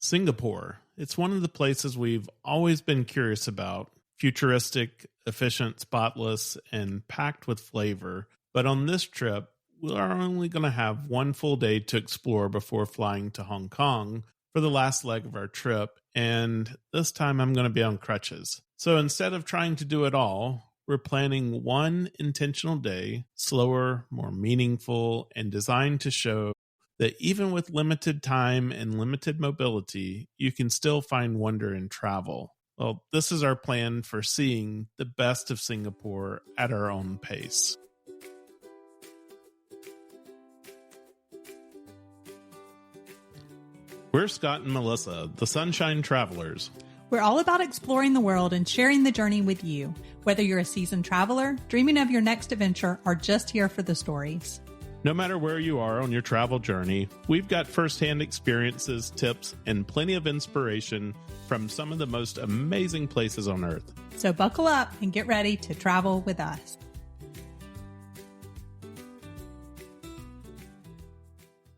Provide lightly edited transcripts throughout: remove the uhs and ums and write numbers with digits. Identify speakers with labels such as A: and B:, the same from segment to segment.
A: Singapore. It's one of the places we've always been curious about. Futuristic, efficient, spotless, and packed with flavor. But on this trip, we are only going to have one full day to explore before flying to Hong Kong for the last leg of our trip. And this time I'm going to be on crutches. So instead of trying to do it all, we're planning one intentional day, slower, more meaningful, and designed to show that even with limited time and limited mobility, you can still find wonder in travel. Well, this is our plan for seeing the best of Singapore at our own pace. We're Scott and Melissa, the Sunshine Travelers.
B: We're all about exploring the world and sharing the journey with you, whether you're a seasoned traveler, dreaming of your next adventure, or just here for the stories.
A: No matter where you are on your travel journey, we've got firsthand experiences, tips, and plenty of inspiration from some of the most amazing places on Earth.
B: So buckle up and get ready to travel with us.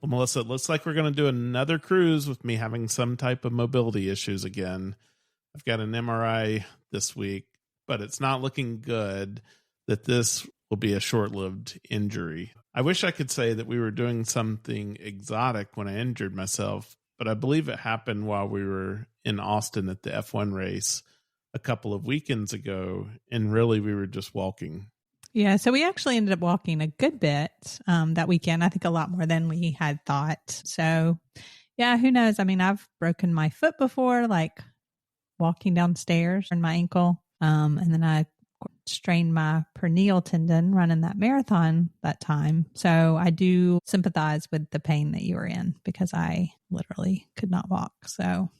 A: Well, Melissa, it looks like we're going to do another cruise with me having some type of mobility issues again. I've got an MRI this week, but it's not looking good that this will be a short-lived injury. I wish I could say that we were doing something exotic when I injured myself, but I believe it happened while we were in Austin at the F1 race a couple of weekends ago, and really we were just walking.
B: Yeah, so we actually ended up walking a good bit that weekend. I think a lot more than we had thought. So, yeah, who knows? I mean, I've broken my foot before, like walking downstairs and my ankle. And then I strained my peroneal tendon running that marathon that time. So I do sympathize with the pain that you were in because I literally could not walk. So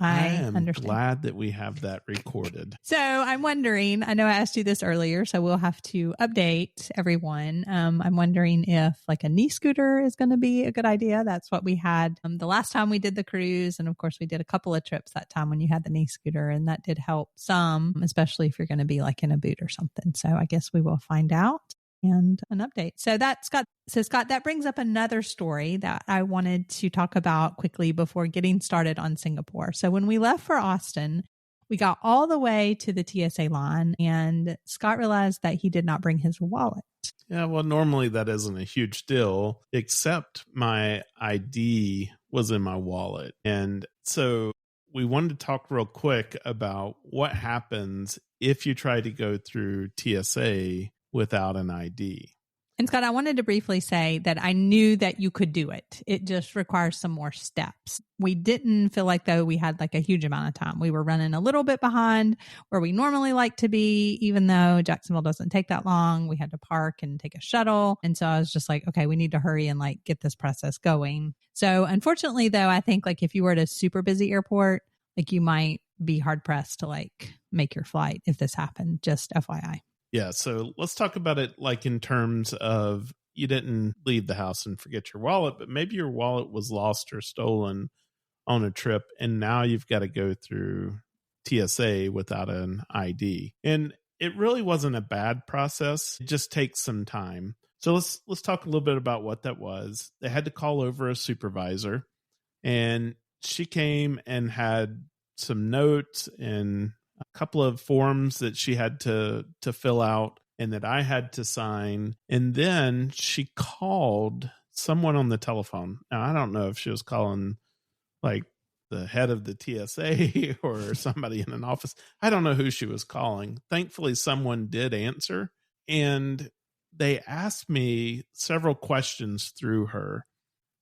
B: I
A: am
B: understand.
A: Glad that we have that recorded.
B: So I'm wondering, I know I asked you this earlier, so we'll have to update everyone. I'm wondering if like a knee scooter is going to be a good idea. That's what we had the last time we did the cruise. And of course we did a couple of trips that time when you had the knee scooter, and that did help some, especially if you're going to be like in a boot or something. So I guess we will find out and an update. So Scott, that brings up another story that I wanted to talk about quickly before getting started on Singapore. So when we left for Austin, we got all the way to the TSA line and Scott realized that he did not bring his wallet.
A: Yeah, well, normally that isn't a huge deal, except my ID was in my wallet. And so we wanted to talk real quick about what happens if you try to go through TSA without an ID.
B: And Scott, I wanted to briefly say that I knew that you could do it. It just requires some more steps. We didn't feel like though we had like a huge amount of time. We were running a little bit behind where we normally like to be, even though Jacksonville doesn't take that long. We had to park and take a shuttle. And so I was just like, okay, we need to hurry and like get this process going. So unfortunately though, I think like if you were at a super busy airport, like you might be hard pressed to like make your flight if this happened, just FYI.
A: Yeah, so let's talk about it like in terms of you didn't leave the house and forget your wallet, but maybe your wallet was lost or stolen on a trip, and now you've got to go through TSA without an ID. And it really wasn't a bad process. It just takes some time. So let's talk a little bit about what that was. They had to call over a supervisor, and she came and had some notes and a couple of forms that she had to fill out and that I had to sign. And then she called someone on the telephone. Now, I don't know if she was calling like the head of the TSA or somebody in an office. I don't know who she was calling. Thankfully, someone did answer. And they asked me several questions through her.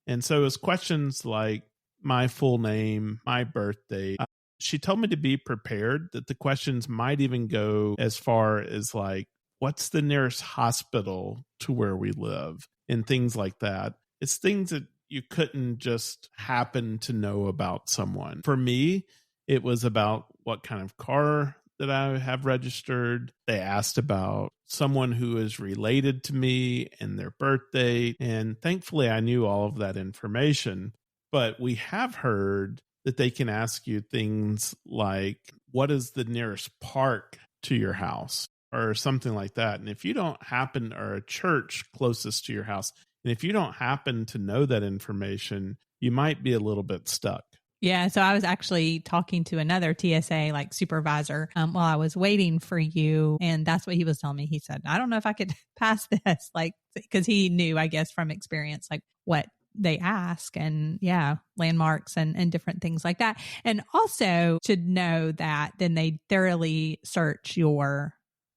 A: And so it was questions like my full name, my birthday. She told me to be prepared that the questions might even go as far as like, what's the nearest hospital to where we live and things like that. It's things that you couldn't just happen to know about someone. For me, it was about what kind of car that I have registered. They asked about someone who is related to me and their birthday. And thankfully, I knew all of that information. But we have heard that they can ask you things like, what is the nearest park to your house or something like that. And if you don't happen, or a church closest to your house, and if you don't happen to know that information, you might be a little bit stuck.
B: Yeah, so I was actually talking to another TSA like supervisor while I was waiting for you, and that's what he was telling me. He said, "I don't know if I could pass this," like because he knew, I guess, from experience, like what they ask, and yeah, landmarks and different things like that, and also to know that then they thoroughly search your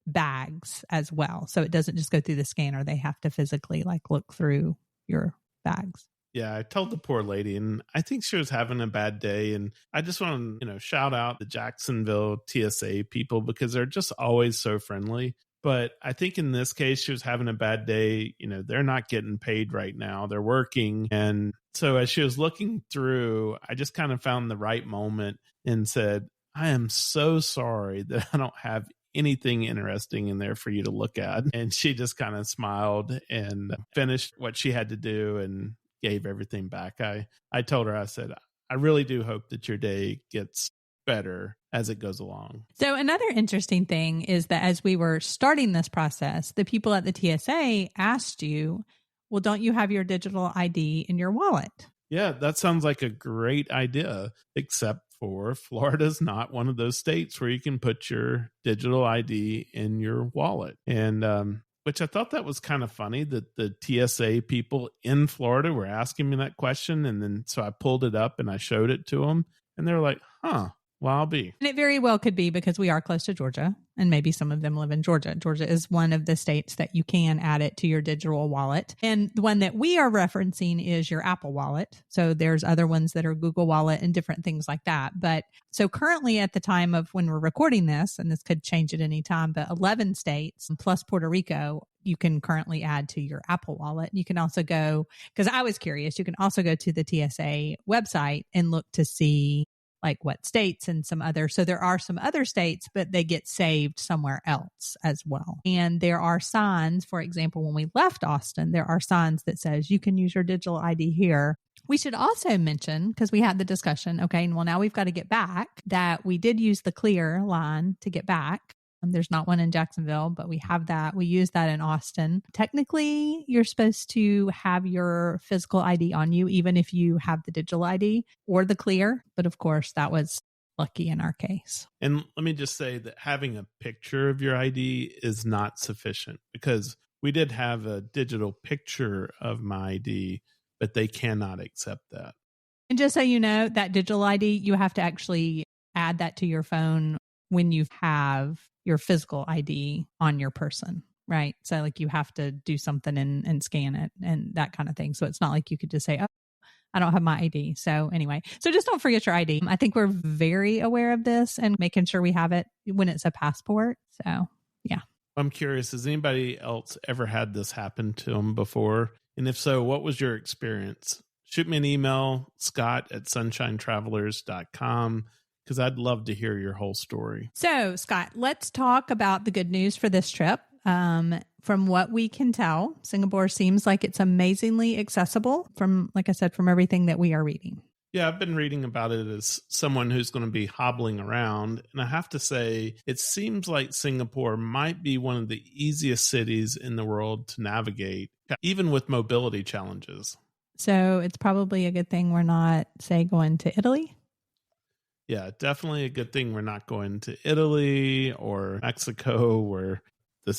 B: bags as well, so it doesn't just go through the scanner; they have to physically like look through your bags.
A: Yeah, I told the poor lady, and I think she was having a bad day. And I just want to, shout out the Jacksonville TSA people because they're just always so friendly. But I think in this case, she was having a bad day. They're not getting paid right now, they're working. And so as she was looking through, I just kind of found the right moment and said, I am so sorry that I don't have anything interesting in there for you to look at. And she just kind of smiled and finished what she had to do and gave everything back. I told her, I said, I really do hope that your day gets better as it goes along.
B: So another interesting thing is that as we were starting this process, the people at the TSA asked you, well, don't you have your digital ID in your wallet?
A: Yeah, that sounds like a great idea, except for Florida's not one of those states where you can put your digital ID in your wallet. And which I thought that was kind of funny that the TSA people in Florida were asking me that question. And then so I pulled it up and I showed it to them. And they're like, well, I'll be.
B: And it very well could be because we are close to Georgia and maybe some of them live in Georgia. Georgia is one of the states that you can add it to your digital wallet. And the one that we are referencing is your Apple Wallet. So there's other ones that are Google Wallet and different things like that. But so currently at the time of when we're recording this, and this could change at any time, but 11 states plus Puerto Rico, you can currently add to your Apple Wallet. You can also go, because I was curious, you can also go to the TSA website and look to see like what states and some other. So there are some other states, but they get saved somewhere else as well. And there are signs, for example, when we left Austin, there are signs that says you can use your digital ID here. We should also mention, because we had the discussion, okay, well, now we've got to get back, that we did use the Clear line to get back. There's not one in Jacksonville, but we have that. We use that in Austin. Technically, you're supposed to have your physical ID on you, even if you have the digital ID or the Clear. But of course, that was lucky in our case.
A: And let me just say that having a picture of your ID is not sufficient because we did have a digital picture of my ID, but they cannot accept that.
B: And just so you know, that digital ID, you have to actually add that to your phone when you have your physical ID on your person, right? So like you have to do something and scan it and that kind of thing. So it's not like you could just say, oh, I don't have my ID. So anyway, so just don't forget your ID. I think we're very aware of this and making sure we have it when it's a passport. So yeah.
A: I'm curious, has anybody else ever had this happen to them before? And if so, what was your experience? Shoot me an email, scott@sunshinetravelers.com. because I'd love to hear your whole story.
B: So, Scott, let's talk about the good news for this trip. From what we can tell, Singapore seems like it's amazingly accessible from, like I said, from everything that we are reading.
A: Yeah, I've been reading about it as someone who's going to be hobbling around. And I have to say, it seems like Singapore might be one of the easiest cities in the world to navigate, even with mobility challenges.
B: So it's probably a good thing we're not, say, going to Italy.
A: Yeah, definitely a good thing we're not going to Italy or Mexico where the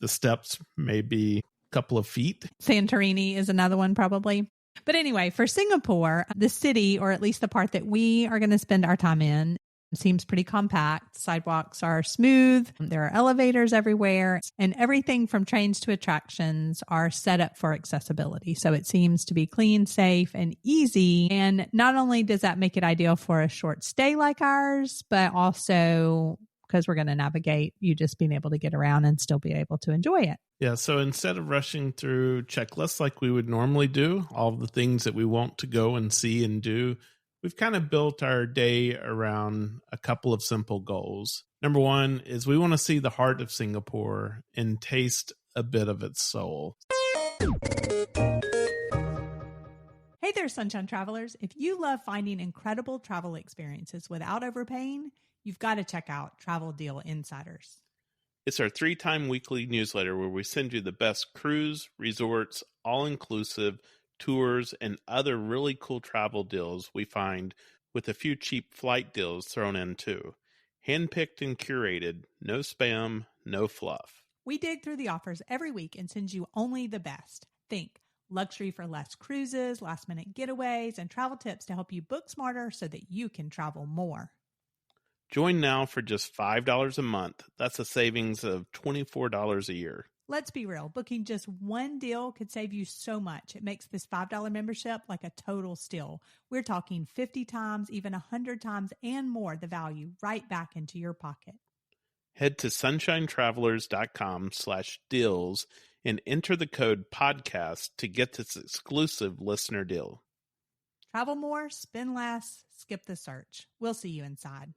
A: steps may be a couple of feet.
B: Santorini is another one probably. But anyway, for Singapore, the city, or at least the part that we are going to spend our time in, seems pretty compact. Sidewalks are smooth. There are elevators everywhere, and everything from trains to attractions are set up for accessibility. So it seems to be clean, safe, and easy. And not only does that make it ideal for a short stay like ours, but also because we're going to navigate, you just being able to get around and still be able to enjoy it.
A: Yeah, so instead of rushing through checklists like we would normally do, all the things that we want to go and see and do, we've kind of built our day around a couple of simple goals. Number one is we want to see the heart of Singapore and taste a bit of its soul.
B: Hey there, Sunshine Travelers. If you love finding incredible travel experiences without overpaying, you've got to check out Travel Deal Insiders.
A: It's our 3-time weekly newsletter where we send you the best cruise, resorts, all-inclusive, tours, and other really cool travel deals we find with a few cheap flight deals thrown in too. Handpicked and curated, no spam, no fluff.
B: We dig through the offers every week and send you only the best. Think luxury for less cruises, last minute getaways, and travel tips to help you book smarter so that you can travel more.
A: Join now for just $5 a month. That's a savings of $24 a year.
B: Let's be real. Booking just one deal could save you so much. It makes this $5 membership like a total steal. We're talking 50 times, even 100 times, and more the value right back into your pocket.
A: Head to sunshinetravelers.com/deals and enter the code podcast to get this exclusive listener deal.
B: Travel more, spend less, skip the search. We'll see you inside.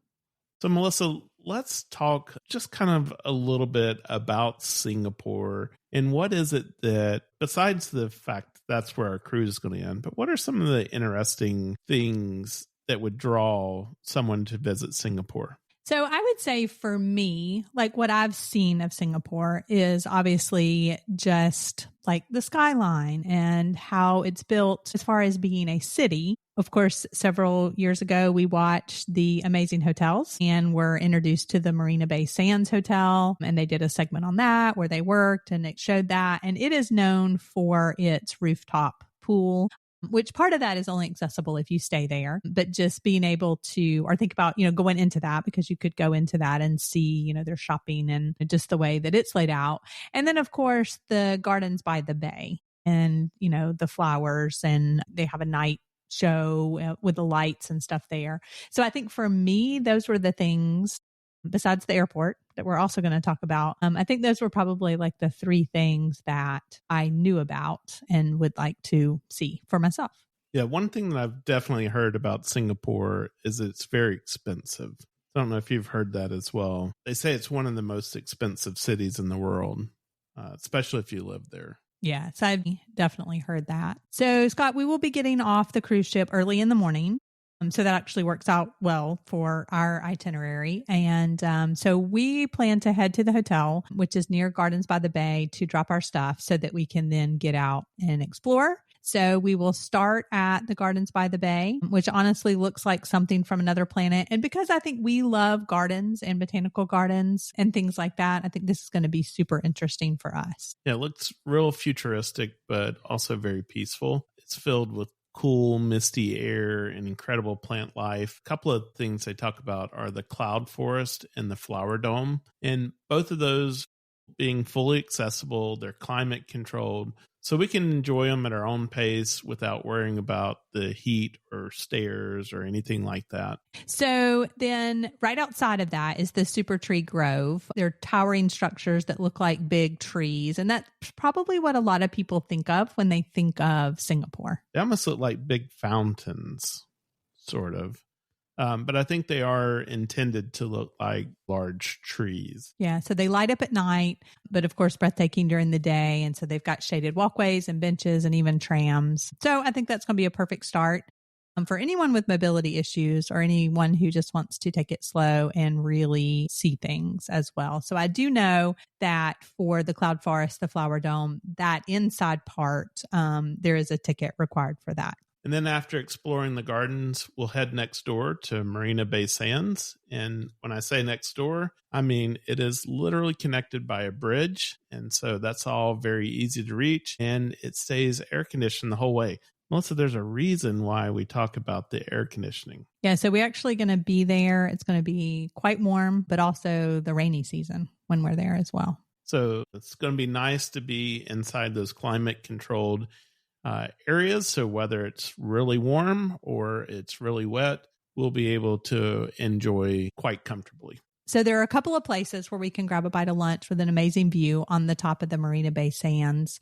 A: So, Melissa, let's talk just kind of a little bit about Singapore and what is it that, besides the fact that's where our cruise is going to end, but what are some of the interesting things that would draw someone to visit Singapore?
B: So I would say for me, like what I've seen of Singapore is obviously just like the skyline and how it's built as far as being a city. Of course, several years ago, we watched The Amazing Hotels and were introduced to the Marina Bay Sands Hotel. And they did a segment on that where they worked and it showed that. And it is known for its rooftop pool, which part of that is only accessible if you stay there, but just being able to, or think about, going into that, because you could go into that and see, their shopping and just the way that it's laid out. And then of course the gardens by the bay and, the flowers, and they have a night show with the lights and stuff there. So I think for me, those were the things, besides the airport, that we're also going to talk about. I think those were probably like the three things that I knew about and would like to see for myself.
A: Yeah, one thing that I've definitely heard about Singapore is it's very expensive. I don't know if you've heard that as well. They say it's one of the most expensive cities in the world, especially if you live there.
B: Yeah, so I've definitely heard that. So, Scott, we will be getting off the cruise ship early in the morning. So that actually works out well for our itinerary. And so we plan to head to the hotel, which is near Gardens by the Bay, to drop our stuff so that we can then get out and explore. So we will start at the Gardens by the Bay, which honestly looks like something from another planet. And because I think we love gardens and botanical gardens and things like that, I think this is going to be super interesting for us.
A: Yeah, it looks real futuristic, but also very peaceful. It's filled with cool, misty air and incredible plant life. A couple of things they talk about are the cloud forest and the flower dome. And both of those being fully accessible, they're climate controlled, so we can enjoy them at our own pace without worrying about the heat or stairs or anything like that.
B: So then right outside of that is the Supertree Grove. They're towering structures that look like big trees. And that's probably what a lot of people think of when they think of Singapore.
A: They almost look like big fountains, sort of. But I think they are intended to look like large trees.
B: Yeah, so they light up at night, but of course breathtaking during the day. And so they've got shaded walkways and benches and even trams. So I think that's going to be a perfect start for anyone with mobility issues or anyone who just wants to take it slow and really see things as well. So I do know that for the Cloud Forest, the Flower Dome, that inside part, there is a ticket required for that.
A: And then after exploring the gardens, we'll head next door to Marina Bay Sands. And when I say next door, I mean it is literally connected by a bridge. And so that's all very easy to reach. And it stays air conditioned the whole way. Melissa, there's a reason why we talk about the air conditioning.
B: Yeah, so we're actually going to be there. It's going to be quite warm, but also the rainy season when we're there as well.
A: So it's going to be nice to be inside those climate controlled areas. So whether it's really warm or it's really wet, we'll be able to enjoy quite comfortably.
B: So there are a couple of places where we can grab a bite of lunch with an amazing view on the top of the Marina Bay Sands.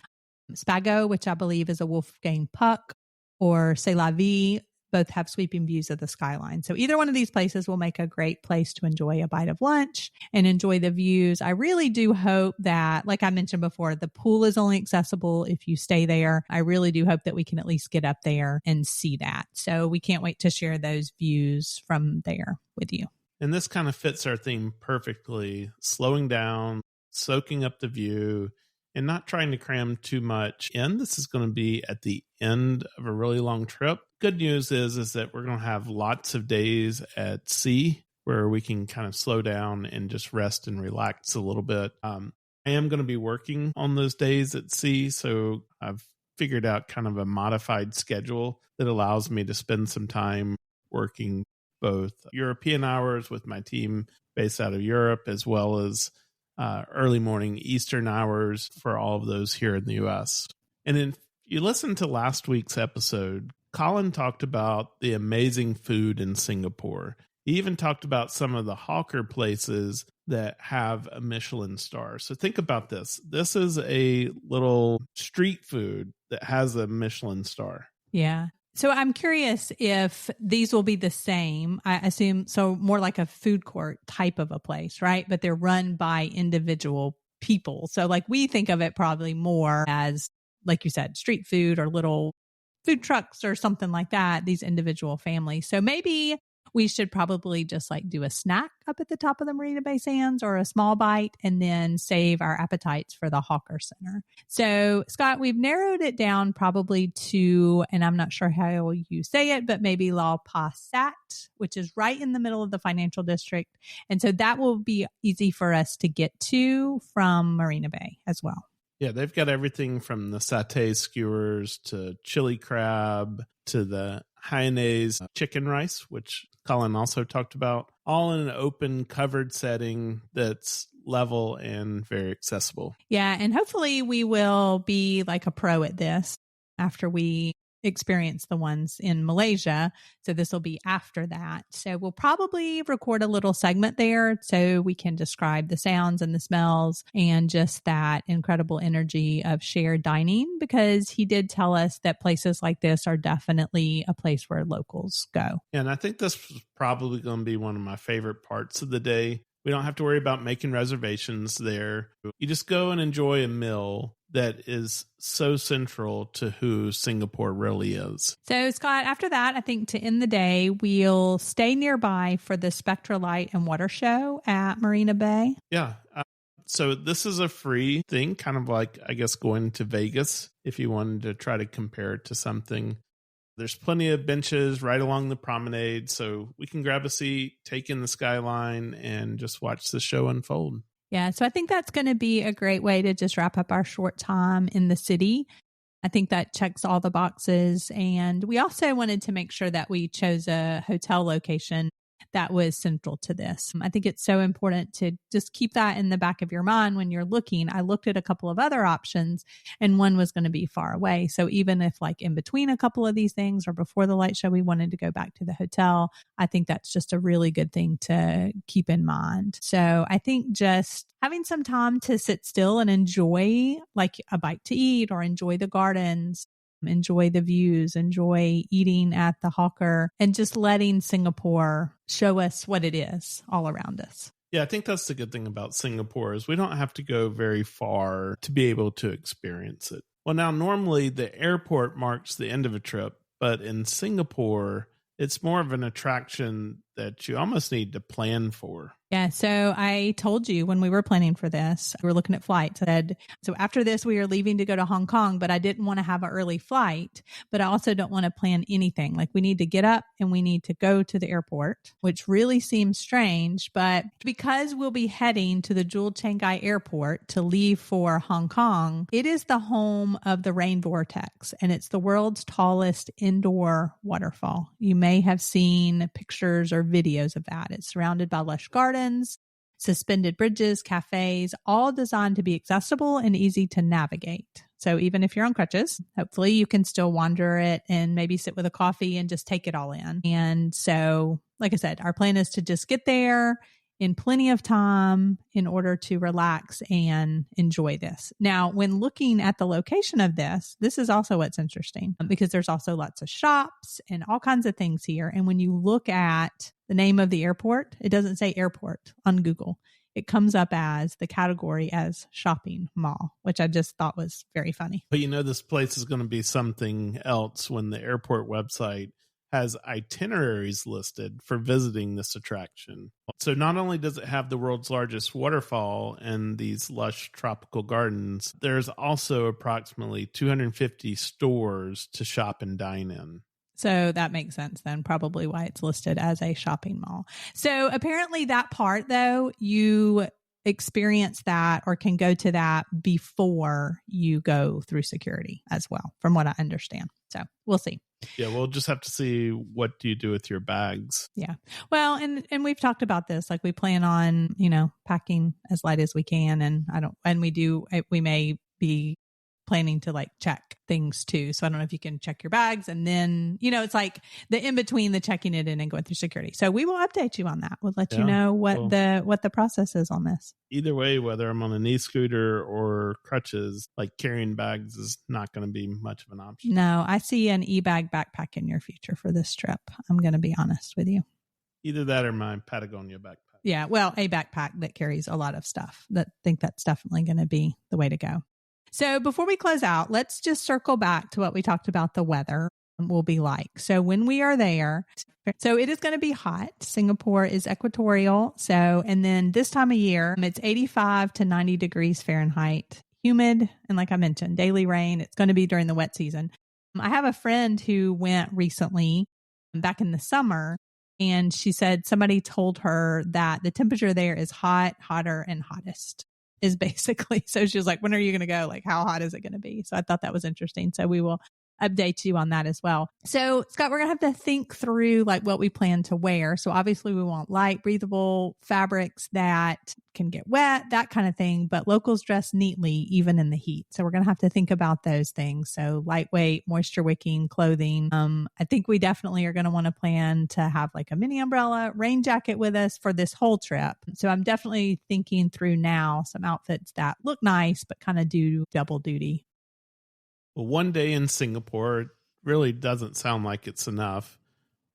B: Spago, which I believe is a Wolfgang Puck, or C'est la Vie, both have sweeping views of the skyline. So either one of these places will make a great place to enjoy a bite of lunch and enjoy the views. I really do hope that, like I mentioned before, the pool is only accessible if you stay there. I really do hope that we can at least get up there and see that. So we can't wait to share those views from there with you.
A: And this kind of fits our theme perfectly, slowing down, soaking up the view, and not trying to cram too much in. This is going to be at the end of a really long trip. Good news is that we're going to have lots of days at sea where we can kind of slow down and just rest and relax a little bit. I am going to be working on those days at sea, so I've figured out kind of a modified schedule that allows me to spend some time working both European hours with my team based out of Europe, as well as early morning Eastern hours for all of those here in the US. And if you listen to last week's episode, Colin talked about the amazing food in Singapore. He even talked about some of the hawker places that have a Michelin star. So think about this. This is a little street food that has a Michelin star.
B: Yeah. So I'm curious if these will be the same. I assume so, more like a food court type of a place, right? But they're run by individual people. So like we think of it probably more as, like you said, street food or little food trucks or something like that, these individual families. So maybe we should probably just like do a snack up at the top of the Marina Bay Sands or a small bite and then save our appetites for the Hawker Center. So Scott, we've narrowed it down probably to, and I'm not sure how you say it, but maybe Lau Pa Sat, which is right in the middle of the financial district. And so that will be easy for us to get to from Marina Bay as well.
A: Yeah, they've got everything from the satay skewers to chili crab to the Hainanese chicken rice, which Colin also talked about, all in an open, covered setting that's level and very accessible.
B: Yeah, and hopefully we will be like a pro at this after we experience the ones in Malaysia. So this will be after that. So we'll probably record a little segment there so we can describe the sounds and the smells and just that incredible energy of shared dining, because he did tell us that places like this are definitely a place where locals go.
A: And I think this is probably going to be one of my favorite parts of the day. We don't have to worry about making reservations there. You just go and enjoy a meal that is so central to who Singapore really is.
B: So, Scott, after that, I think to end the day, we'll stay nearby for the Spectralight and Water Show at Marina Bay.
A: Yeah. So this is a free thing, kind of like, I guess, going to Vegas if you wanted to try to compare it to something. There's plenty of benches right along the promenade, so we can grab a seat, take in the skyline, and just watch the show unfold.
B: Yeah, so I think that's going to be a great way to just wrap up our short time in the city. I think that checks all the boxes. And we also wanted to make sure that we chose a hotel location that was central to this. I think it's so important to just keep that in the back of your mind when you're looking. I looked at a couple of other options and one was going to be far away. So even if like in between a couple of these things or before the light show, we wanted to go back to the hotel, I think that's just a really good thing to keep in mind. So I think just having some time to sit still and enjoy like a bite to eat or enjoy the gardens, enjoy the views, enjoy eating at the hawker, and just letting Singapore show us what it is all around us.
A: Yeah, I think that's the good thing about Singapore is we don't have to go very far to be able to experience it. Well, now normally the airport marks the end of a trip, but in Singapore, it's more of an attraction that you almost need to plan for.
B: Yeah. So I told you when we were planning for this, we were looking at flights. I said, so after this, we are leaving to go to Hong Kong, but I didn't want to have an early flight, but I also don't want to plan anything. Like we need to get up and we need to go to the airport, which really seems strange, but because we'll be heading to the Jewel Changi Airport to leave for Hong Kong, it is the home of the rain vortex and it's the world's tallest indoor waterfall. You may have seen pictures or videos of that. It's surrounded by lush gardens, suspended bridges, cafes, all designed to be accessible and easy to navigate. So even if you're on crutches, hopefully you can still wander it and maybe sit with a coffee and just take it all in. And so, like I said, our plan is to just get there in plenty of time in order to relax and enjoy this. Now, when looking at the location of this is also what's interesting because there's also lots of shops and all kinds of things here. And when you look at the name of the airport, it doesn't say airport on Google. It comes up as the category as shopping mall, which I just thought was very funny.
A: But you know, this place is going to be something else when the airport website has itineraries listed for visiting this attraction. So not only does it have the world's largest waterfall and these lush tropical gardens, there's also approximately 250 stores to shop and dine in.
B: So that makes sense then, probably why it's listed as a shopping mall. So apparently that part, though, you experience that or can go to that before you go through security as well, from what I understand. So we'll see.
A: Yeah, we'll just have to see what do you do with your bags.
B: Yeah. Well, and we've talked about this. Like we plan on, packing as light as we can. And we may be planning to like check things too. So I don't know if you can check your bags and then, it's like the in between the checking it in and going through security. So we will update you on that. We'll let you know what the process is on this.
A: Either way, whether I'm on an e-scooter or crutches, like carrying bags is not going to be much of an option.
B: No, I see an e-bag backpack in your future for this trip. I'm going to be honest with you.
A: Either that or my Patagonia backpack.
B: Yeah. Well, a backpack that carries a lot of stuff. I think that's definitely going to be the way to go. So before we close out, let's just circle back to what we talked about the weather will be like. So when we are there, so it is going to be hot. Singapore is equatorial. And then this time of year, it's 85 to 90 degrees Fahrenheit, humid. And like I mentioned, daily rain. It's going to be during the wet season. I have a friend who went recently back in the summer, and she said somebody told her that the temperature there is hot, hotter, and hottest. Is basically, so she was like, when are you going to go? Like, how hot is it going to be? So I thought that was interesting. So we will update you on that as well. So Scott, we're going to have to think through like what we plan to wear. So obviously we want light, breathable fabrics that can get wet, that kind of thing, but locals dress neatly, even in the heat. So we're going to have to think about those things. So lightweight, moisture wicking clothing. I think we definitely are going to want to plan to have like a mini umbrella, rain jacket with us for this whole trip. So I'm definitely thinking through now some outfits that look nice, but kind of do double duty.
A: Well, one day in Singapore really doesn't sound like it's enough,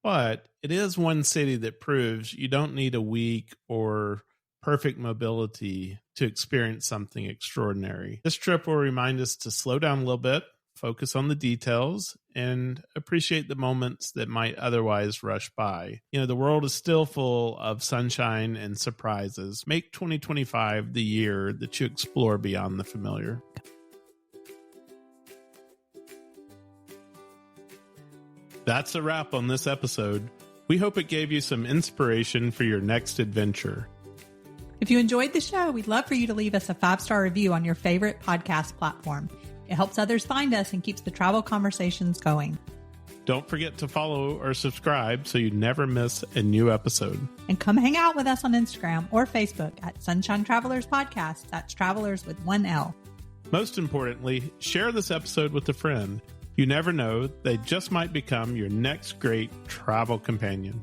A: but it is one city that proves you don't need a week or perfect mobility to experience something extraordinary. This trip will remind us to slow down a little bit, focus on the details, and appreciate the moments that might otherwise rush by. The world is still full of sunshine and surprises. Make 2025 the year that you explore beyond the familiar. That's a wrap on this episode. We hope it gave you some inspiration for your next adventure.
B: If you enjoyed the show, we'd love for you to leave us a 5-star review on your favorite podcast platform. It helps others find us and keeps the travel conversations going.
A: Don't forget to follow or subscribe so you never miss a new episode.
B: And come hang out with us on Instagram or Facebook at Sunshine Travelers Podcast. That's Travelers with 1 L.
A: Most importantly, share this episode with a friend. You never know, they just might become your next great travel companion.